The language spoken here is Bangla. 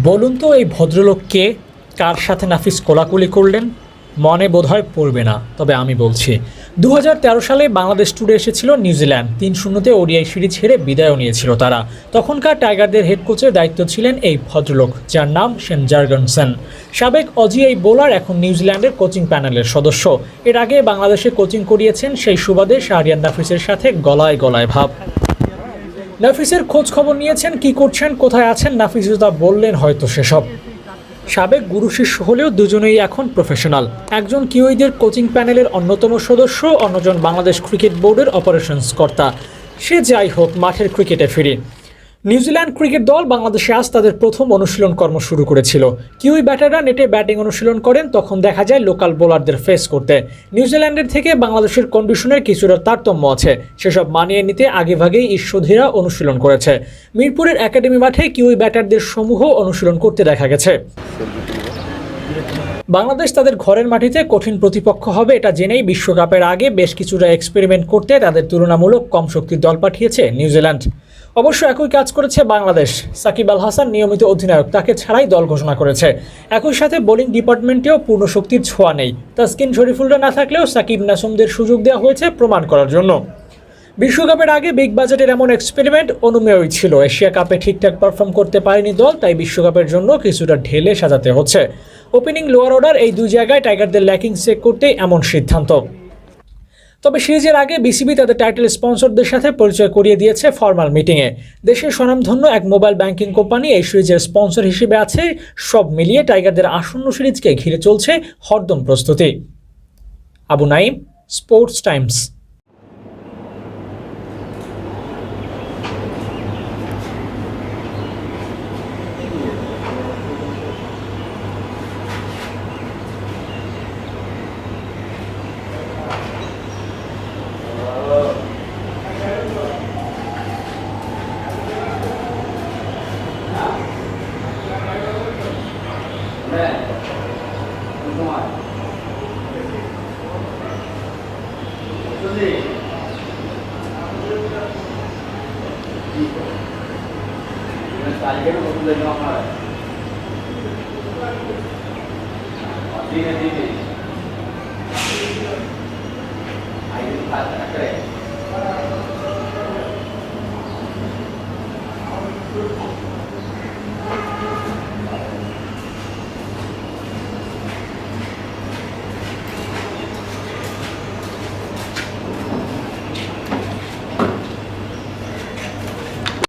বলুন তো এই ভদ্রলোক কে, কার সাথে নাফিস কোলাকুলি করলেন? মনে বোধহয় পড়বে না, তবে আমি বলছি। 2013 সালে বাংলাদেশ ট্যুরে এসেছিল নিউজিল্যান্ড। 3-0 ওডিআই সিরিজ হেরে বিদায়ও নিয়েছিল তারা। তখনকার টাইগারদের হেড কোচের দায়িত্ব ছিলেন এই ভদ্রলোক, যার নাম শেন জার্গেনসেন। সাবেক অজি এই বোলার এখন নিউজিল্যান্ডের কোচিং প্যানেলের সদস্য। এর আগে বাংলাদেশে কোচিং করিয়েছেন, সেই সুবাদে শাহরিয়ার নাফিসের সাথে গলায় গলায় ভাব। নাফিসের খোঁজ খবর নিয়েছেন, কি করছেন, কোথায় আছেন। নাফিস তা বললেন হয়তো সেসব। সাবেক গুরু শিষ্য হলেও দুজনেই এখন প্রফেশনাল। একজন কিউইদের কোচিং প্যানেলের অন্যতম সদস্য, অন্যজন বাংলাদেশ ক্রিকেট বোর্ডের অপারেশনস কর্তা। সে যাই হোক, মাঠের ক্রিকেটে ফিরি। নিউজিল্যান্ড ক্রিকেট দল বাংলাদেশে আজ তাদের প্রথম অনুশীলন কর্ম শুরু করেছিল। কিউই ব্যাটাররা নেটে ব্যাটিং অনুশীলন করেন, তখন দেখা যায় লোকাল বোলারদের ফেস করতে। নিউজিল্যান্ডের থেকে বাংলাদেশের কন্ডিশনের কিছুটা তারতম্য আছে, সেসব মানিয়ে নিতে আগেভাগেই ঈশ্বরধীরা অনুশীলন করেছে। মিরপুরের একাডেমি মাঠে কিউই ব্যাটারদের সমূহ অনুশীলন করতে দেখা গেছে। বাংলাদেশ তাদের ঘরের মাটিতে কঠিন প্রতিপক্ষ হবে এটা জেনেই বিশ্বকাপের আগে বেশ কিছুটা এক্সপেরিমেন্ট করতে তাদের তুলনামূলক কম শক্তির দল পাঠিয়েছে নিউজিল্যান্ড। অবশ্য একই কাজ করেছে বাংলাদেশ। সাকিব আল হাসান নিয়মিত অধিনায়ক, তাকে ছাড়াই দল ঘোষণা করেছে। একই সাথে বোলিং ডিপার্টমেন্টেও পূর্ণ শক্তির ছোঁয়া নেই। তাসকিন শরীফুলরা না থাকলেও সাকিব নাসুমদের সুযোগ দেওয়া হয়েছে প্রমাণ করার জন্য। বিশ্বকাপের আগে বিগ বাজেটের এমন এক্সপেরিমেন্ট অনুমেয়ই ছিল। এশিয়া কাপে ঠিকঠাক পারফর্ম করতে পারেনি দল, তাই বিশ্বকাপের জন্য কিছুটা ঢেলে সাজাতে হচ্ছে। ওপেনিং, লোয়ার অর্ডার এই দুই জায়গায় টাইগারদের ল্যাকিং চেক করতে এমন সিদ্ধান্ত। তবে সিরিজের আগে বিসিবি তাদের টাইটেল স্পন্সরদের সাথে পরিচয় করিয়ে দিয়েছে ফর্মাল মিটিংয়ে। দেশের স্বনামধন্য এক মোবাইল ব্যাংকিং কোম্পানি এই সিরিজের স্পন্সর হিসেবে আছে। সব মিলিয়ে টাইগারদের আসন্ন সিরিজকে ঘিরে চলছে হরদম প্রস্তুতি। Abu Naim, sports Times. Ini